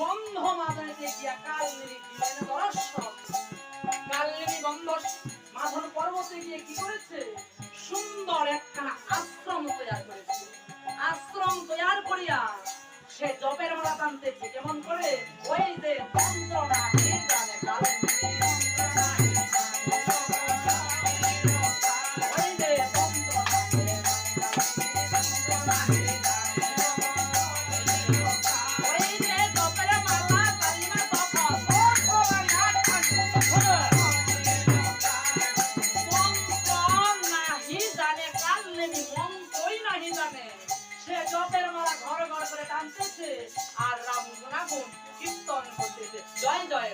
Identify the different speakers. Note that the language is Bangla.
Speaker 1: গন্ধ মাদনে গিয়া কালনেমি দিলেন দর্শন। কালনেমি গন্ধ মাধন পর্বতে গিয়ে কি করেছে? সুন্দর একটা আশ্রম তৈরি করেছে। আশ্রম তৈরি করিয়া সে জপের মালা টানতেছে। কেমন করে? ওই যে যন্ত্রণা কে জানে কালনেমি যন্ত্রণা জপের মালা ঘর ঘর করে টানতেছে আর রাম গুণাগুণ কীর্তন করতেছে। জয় জয়